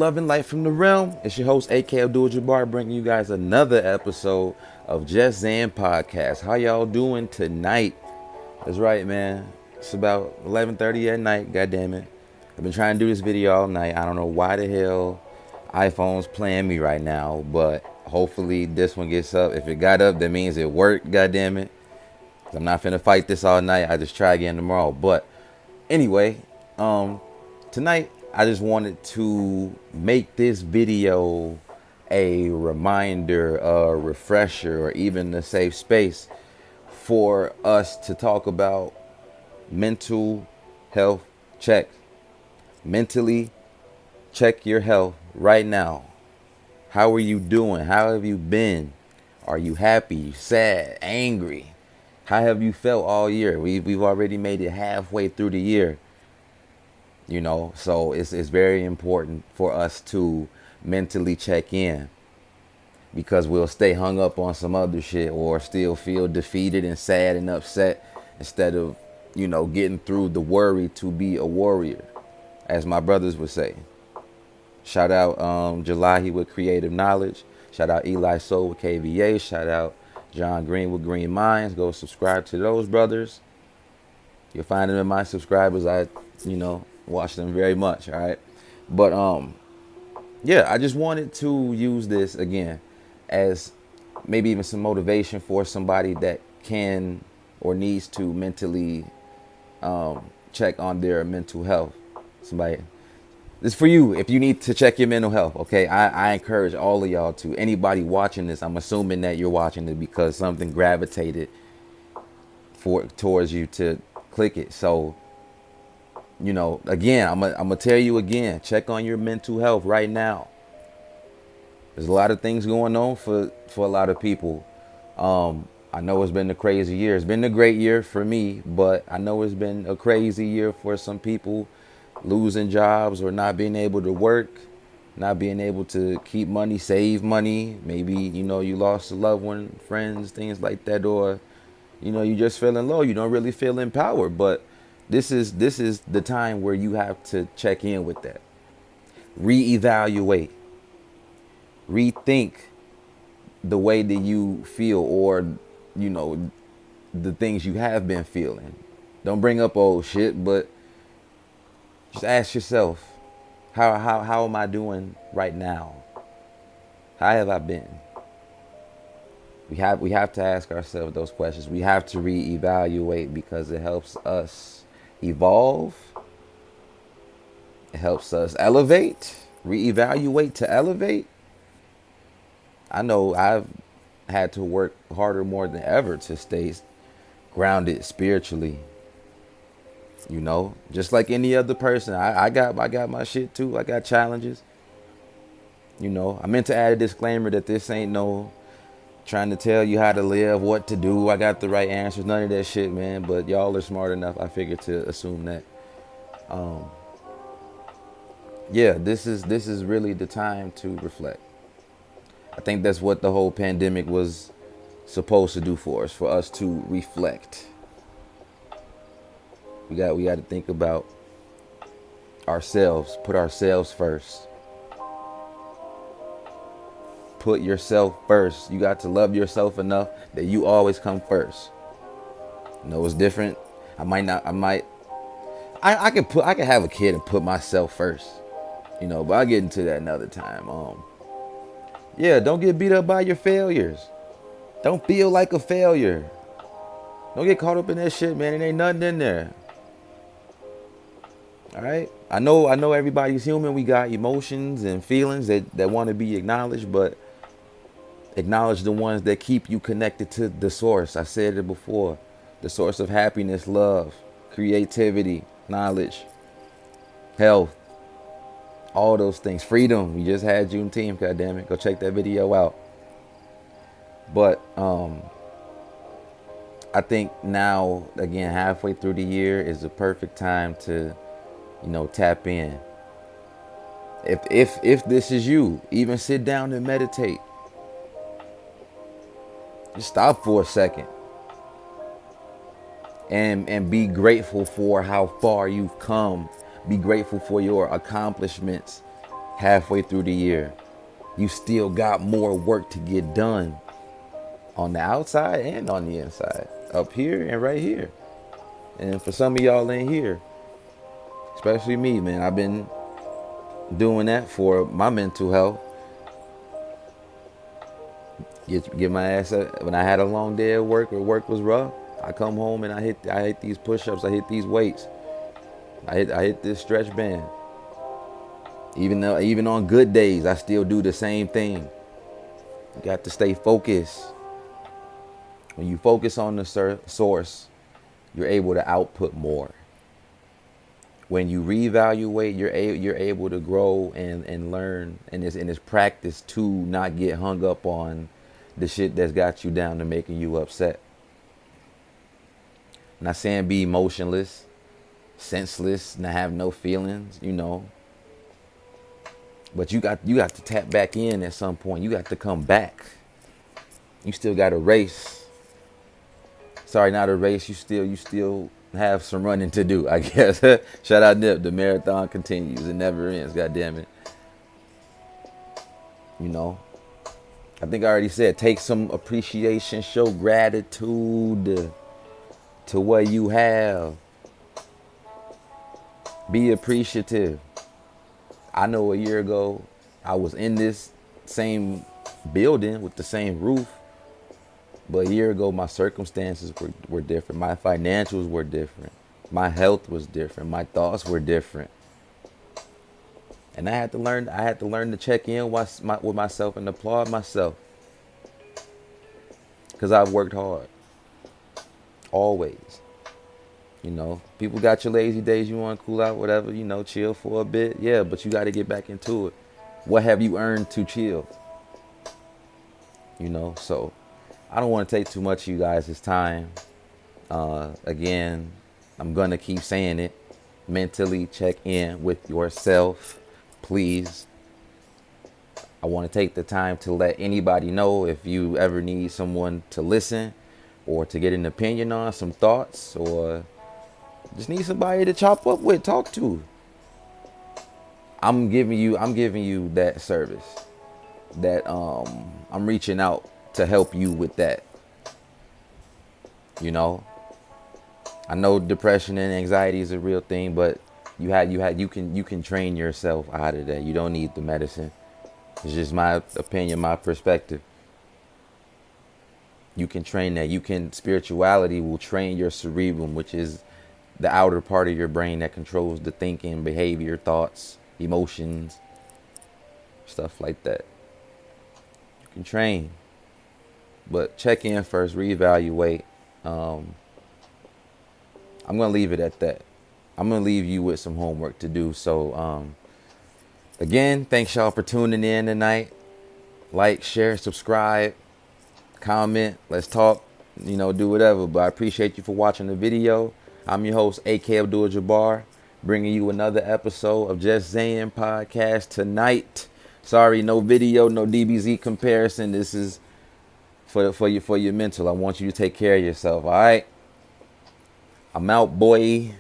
love and light from the realm. It's your host, AK Abdul Jabbar, bringing you guys another episode of Just Zan Podcast. How y'all doing tonight? That's right, man. It's about 11:30 at night. God damn it! I've been trying to do this video all night. I don't know why the hell iPhone's playing me right now, but hopefully this one gets up. If it got up, that means it worked. God damn it! I'm not finna fight this all night. I just try again tomorrow. But anyway, tonight I just wanted to make this video a reminder, a refresher, or even a safe space for us to talk about mental health checks. Mentally check your health right now. How are you doing? How have you been? Are you happy, sad, angry? How have you felt all year? We've already made it halfway through the year. So it's very important for us to mentally check in, because we'll stay hung up on some other shit or still feel defeated and sad and upset instead of, getting through the worry to be a warrior, as my brothers would say. Shout out Jalahi with Creative Knowledge. Shout out Eli Soul with KVA. Shout out John Green with Green Minds. Go subscribe to those brothers. You'll find them in my subscribers. I watch them very much. All right. But yeah, I just wanted to use this again as maybe even some motivation for somebody that can or needs to mentally check on their mental health. Somebody, this is for you if you need to check your mental health. Okay, I encourage all of y'all to. Anybody watching this, I'm assuming that you're watching it because something gravitated towards you to click it. So, again, I'm gonna tell you again, check on your mental health right now. There's a lot of things going on for a lot of people. I know it's been a crazy year. It's been a great year for me, but I know it's been a crazy year for some people, losing jobs or not being able to work, not being able to keep money, save money. Maybe, you lost a loved one, friends, things like that, or, you just feeling low. You don't really feel empowered, but this is the time where you have to check in with that. Reevaluate. Rethink the way that you feel, or the things you have been feeling. Don't bring up old shit, but just ask yourself, how am I doing right now? How have I been? We have to ask ourselves those questions. We have to reevaluate because it helps us evolve. It helps us elevate. Reevaluate to elevate. I know I've had to work harder more than ever to stay grounded spiritually. Just like any other person, I got my shit too. I got challenges. I meant to add a disclaimer that this ain't no trying to tell you how to live, what to do. I got the right answers, none of that shit, man. But y'all are smart enough, I figured, to assume that. Yeah, this is really the time to reflect. I think that's what the whole pandemic was supposed to do for us to reflect. We got to think about ourselves, put ourselves first. Put yourself first. You got to love yourself enough that you always come first. It's different. I can have a kid and put myself first. But I'll get into that another time. Yeah, don't get beat up by your failures. Don't feel like a failure. Don't get caught up in that shit, man. It ain't nothing in there. All right? I know everybody's human. We got emotions and feelings that want to be acknowledged, but acknowledge the ones that keep you connected to the source. I said it before. The source of happiness, love, creativity, knowledge, health, all those things. Freedom. We just had Juneteenth, goddammit. Go check that video out. But I think now, again, halfway through the year is the perfect time to, tap in. If this is you, even sit down and meditate. Just stop for a second and be grateful for how far you've come. Be grateful for your accomplishments. halfway through the year. You still got more work to get done on the outside and on the inside, up here and right here. And for some of y'all in here, especially me, man, I've been doing that for my mental health. Get my ass up. When I had a long day at work or work was rough, I come home and I hit these push-ups, I hit these weights, I hit this stretch band. Even on good days, I still do the same thing. You got to stay focused. When you focus on the source, you're able to output more. When you reevaluate, you're able to grow and learn, and it's practice to not get hung up on the shit that's got you down to making you upset. I'm not saying be emotionless, senseless, not have no feelings, But you got to tap back in at some point. You got to come back. You still got to race. Sorry, not a race. You still have some running to do, I guess. Shout out Nip. The marathon continues. It never ends. God damn it. I think I already said, take some appreciation, show gratitude to what you have. Be appreciative. I know a year ago, I was in this same building with the same roof. But a year ago, my circumstances were different. My financials were different. My health was different. My thoughts were different. And I had to learn to check in with myself and applaud myself. Because I've worked hard. Always. People got your lazy days, you want to cool out, whatever, chill for a bit. Yeah, but you got to get back into it. What have you earned to chill? So I don't want to take too much of you guys' time. Again, I'm going to keep saying it. Mentally check in with yourself, please. I want to take the time to let anybody know if you ever need someone to listen or to get an opinion on, some thoughts, or just need somebody to chop up with, talk to. I'm giving you that service. That I'm reaching out to help you with that. I know depression and anxiety is a real thing, but you can train yourself out of that. You don't need the medicine. It's just my opinion, my perspective. You can train that. Spirituality will train your cerebrum, which is the outer part of your brain that controls the thinking, behavior, thoughts, emotions, stuff like that. You can train. But check in first, reevaluate. I'm going to leave it at that. I'm going to leave you with some homework to do. So, again, thanks y'all for tuning in tonight. Like, share, subscribe, comment. Let's talk, do whatever. But I appreciate you for watching the video. I'm your host, AK Abdul Jabbar, bringing you another episode of Just Zayin podcast tonight. Sorry, no video, no DBZ comparison. This is for your mental. I want you to take care of yourself, all right? I'm out, boy.